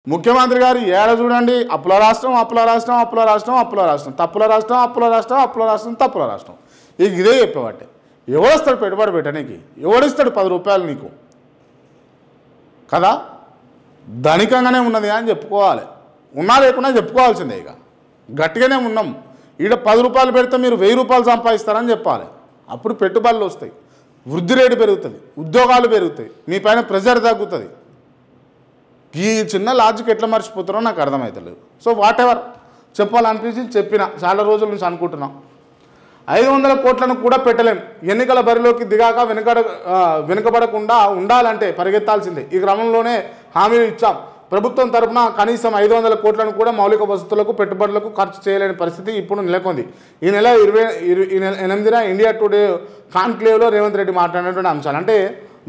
ముఖ్యమంత్రి గారు ఏడ చూడండి అప్పుల రాష్ట్రం అప్పుల రాష్ట్రం అప్పుల రాష్ట్రం అప్పుల రాష్ట్రం తప్పుల రాష్ట్రం అప్పుల రాష్ట్రం అప్పుల రాష్ట్రం తప్పుల రాష్ట్రం ఇదే చెప్పేవాటే ఎవడిస్తాడు పెట్టుబడి పెట్టడానికి ఎవడిస్తాడు 10 రూపాయలు నీకు కదా ధనికంగానే ఉన్నది అని చెప్పుకోవాలి ఉన్నా లేకున్నా చెప్పుకోవాల్సిందే ఇక గట్టిగానే ఉన్నాం ఈడ 10 రూపాయలు పెడితే మీరు 1000 రూపాయలు సంపాదిస్తారని చెప్పాలి అప్పుడు పెట్టుబడులు వస్తాయి వృద్ధి రేటు పెరుగుతుంది ఉద్యోగాలు పెరుగుతాయి మీ పైన ప్రెజర్ తగ్గుతుంది ఈ చిన్న లాజిక్ ఎట్లా మర్చిపోతారో నాకు అర్థమవుతలేదు సో వాట్ ఎవర్ చెప్పాలనిపించి చెప్పిన చాలా రోజుల నుంచి అనుకుంటున్నాం 500 కోట్లను కూడా పెట్టలేం ఎన్నికల బరిలోకి దిగాక వెనుకబడకుండా ఉండాలంటే పరిగెత్తాల్సిందే ఈ క్రమంలోనే హామీలు ఇచ్చాం ప్రభుత్వం తరఫున కనీసం 500 కోట్లను కూడా మౌలిక వసతులకు పెట్టుబడులకు ఖర్చు చేయలేని పరిస్థితి ఇప్పుడు నెలకొంది ఈ నెల 8న ఇండియా టుడే కాన్క్లేవ్లో రేవంత్ రెడ్డి మాట్లాడినటువంటి అంశాలు అంటే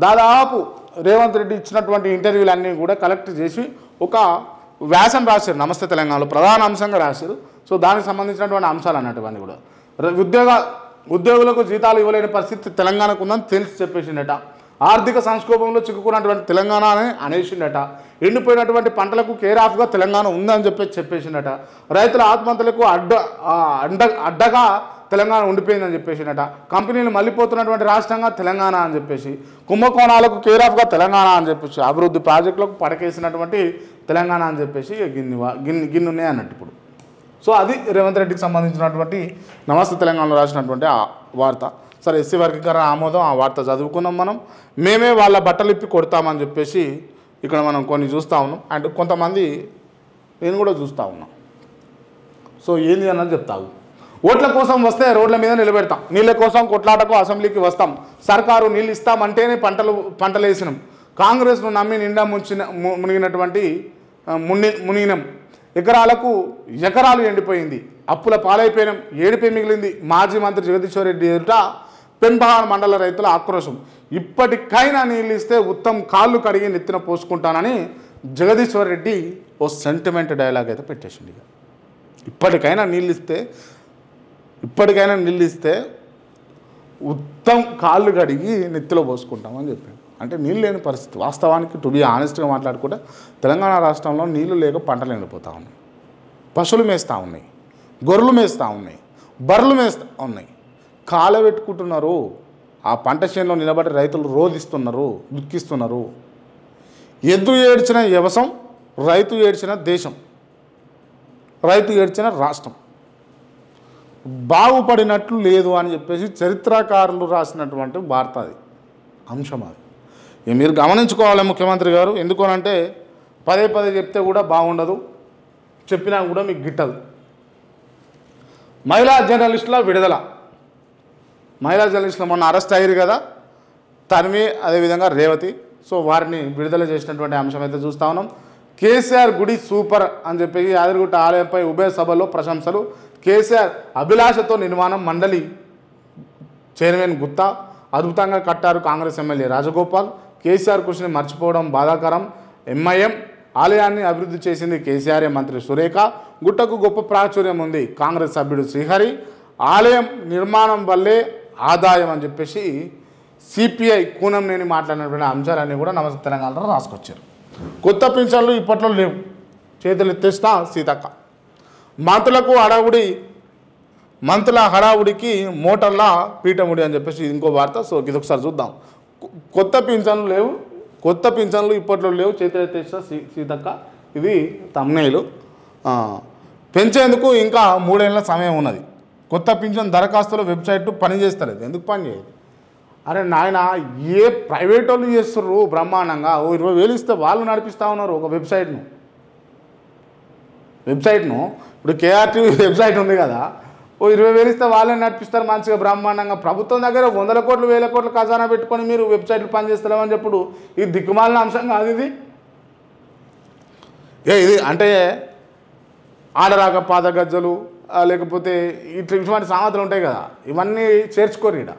దాదాపు రేవంత్ రెడ్డి ఇచ్చినటువంటి ఇంటర్వ్యూలన్నీ కూడా కలెక్ట్ చేసి ఒక వ్యాసం రాశారు నమస్తే తెలంగాణలో ప్రధాన అంశంగా రాశారు సో దానికి సంబంధించినటువంటి అంశాలు అన్నటువంటి కూడా ఉద్యోగులకు జీతాలు ఇవ్వలేని పరిస్థితి తెలంగాణకు ఉందని తెలిసి చెప్పేసిండట ఆర్థిక సంక్షోభంలో చిక్కుకున్నటువంటి తెలంగాణ అనేసిండట ఎండిపోయినటువంటి పంటలకు కేర్ ఆఫ్గా తెలంగాణ ఉందని చెప్పేసిండట రైతుల ఆత్మహత్యలకు అడ్డగా తెలంగాణ ఉండిపోయిందని చెప్పేసిండట కంపెనీలు మళ్ళీపోతున్నటువంటి రాష్ట్రంగా తెలంగాణ అని చెప్పేసి కుంభకోణాలకు కేర్ ఆఫ్గా తెలంగాణ అని చెప్పేసి అభివృద్ధి ప్రాజెక్టులకు పడకేసినటువంటి తెలంగాణ అని చెప్పేసి గిన్నున్నాయి అన్నట్టు ఇప్పుడు సో అది రేవంత్ రెడ్డికి సంబంధించినటువంటి నమస్తే తెలంగాణలో రాసినటువంటి ఆ వార్త సరే ఎస్సీ వర్గీకరణ ఆమోదం ఆ వార్త చదువుకున్నాం మేమే వాళ్ళ బట్టలు ఇప్పి కొడతామని చెప్పేసి ఇక్కడ మనం కొన్ని చూస్తూ ఉన్నాం అండ్ కొంతమంది నేను కూడా చూస్తూ ఉన్నాం సో ఏంది అన్నది చెప్తావు ఓట్ల కోసం వస్తే రోడ్ల మీద నిలబెడతాం నీళ్ళ కోసం కొట్లాటకు అసెంబ్లీకి వస్తాం సర్కారు నీళ్ళు ఇస్తామంటేనే పంటలు వేసినాం కాంగ్రెస్ను నమ్మి నిండా మునిగినాం ఎకరాలు ఎండిపోయింది అప్పుల పాలైపోయినాం ఏడిపై మిగిలింది మాజీ మంత్రి జగదీశ్వర్ రెడ్డి ఎదుట పెన్బహార్ మండల రైతుల ఆక్రోశం ఇప్పటికైనా నీళ్ళు ఇస్తే ఉత్తమ్ కాళ్ళు కడిగి నెత్తిన పోసుకుంటానని జగదీశ్వర్ రెడ్డి ఓ సెంటిమెంట్ డైలాగ్ అయితే పెట్టేసింది ఇప్పటికైనా నీళ్ళు ఇస్తే ఉత్తమ్ కాళ్ళు కడిగి నెత్తిలో పోసుకుంటామని చెప్పాడు అంటే నీళ్ళు లేని పరిస్థితి వాస్తవానికి టు బి ఆనెస్ట్గా మాట్లాడుకుంటే తెలంగాణ రాష్ట్రంలో నీళ్లు లేక పంటలు ఎండిపోతూ ఉన్నాయి పశువులు మేస్తూ ఉన్నాయి గొర్రెలు మేస్తూ ఉన్నాయి బర్రెలు మేస్తూ ఉన్నాయి కాలబెట్టుకుంటున్నారు ఆ పంట చేనులో నిలబడి రైతులు రోధిస్తున్నారు దుఃఖిస్తున్నారు ఎద్దు ఏడ్చిన వ్యవసాయం రైతు ఏడ్చిన దేశం రైతు ఏడ్చిన రాష్ట్రం బాగుపడినట్లు లేదు అని చెప్పేసి చరిత్రకారులు రాసినటువంటి వార్త అది అంశం అది మీరు గమనించుకోవాలి ముఖ్యమంత్రి గారు ఎందుకనంటే పదే చెప్తే కూడా బాగుండదు చెప్పినా కూడా మీకు గిట్టదు మహిళా జర్నలిస్టుల విడుదల మహిళా జర్నలిస్టులు మొన్న అరెస్ట్ అయ్యారు కదా తన్వి అదేవిధంగా రేవతి సో వారిని విడుదల చేసినటువంటి అంశం అయితే చూస్తూ ఉన్నాం కేసీఆర్ గుడి సూపర్ అని చెప్పి యాదగిరిగుట్ట ఆలయంపై ఉభయ సభలో ప్రశంసలు కేసీఆర్ అభిలాషతో నిర్మాణం మండలి చైర్మన్ గుత్తా అద్భుతంగా కట్టారు కాంగ్రెస్ ఎమ్మెల్యే రాజగోపాల్ కేసీఆర్ కృషిని మర్చిపోవడం బాధాకరం ఎంఐఎం ఆలయాన్ని అభివృద్ధి చేసింది కేసీఆర్ మంత్రి సురేఖ గుట్టకు గొప్ప ప్రాచుర్యం ఉంది కాంగ్రెస్ సభ్యుడు శ్రీహరి ఆలయం నిర్మాణం వల్లే ఆదాయం అని చెప్పేసి సిపిఐ కూనంనేని మాట్లాడినటువంటి అంశాలన్నీ కూడా నమస్తే తెలంగాణలో రాసుకొచ్చారు కొత్త పింఛన్లు ఇప్పట్లో లేవు చేతులు ఎత్తేసిన సీతక్క మంత్రుల హడావుడికి మోటార్ల పీఠముడి అని చెప్పేసి ఇంకో వార్త సో ఇది ఒకసారి చూద్దాం కొత్త పింఛన్లు లేవు కొత్త పింఛన్లు ఇప్పట్లో లేవు చేతులు ఎత్తేసిన సీతక్క ఇది తమ్నైలు పెంచేందుకు ఇంకా 3 ఏళ్ళ సమయం ఉన్నది కొత్త పింఛన్ దరఖాస్తుల వెబ్సైట్ పనిచేస్తలేదు ఎందుకు పని చేయదు అరే నాయన ఏ ప్రైవేట్ వాళ్ళు చేస్తుర్రు బ్రహ్మాండంగా 20,000 ఇస్తే వాళ్ళు నడిపిస్తూ ఉన్నారు ఒక వెబ్సైట్ను ఇప్పుడు కేఆర్టీవీ వెబ్సైట్ ఉంది కదా 20,000 ఇస్తే వాళ్ళే నడిపిస్తారు మంచిగా బ్రహ్మాండంగా ప్రభుత్వం దగ్గర 100 కోట్లు 1000 కోట్లు ఖజానా పెట్టుకొని మీరు వెబ్సైట్లు పనిచేస్తలేమని చెప్పుడు ఇది దిక్కుమాలిన అంశం కాదు ఇది అంటే ఆడరాక పాద గజ్జలు లేకపోతే ఇటువంటి సామెతలు ఉంటాయి కదా ఇవన్నీ చేర్చుకోరు ఇక్కడ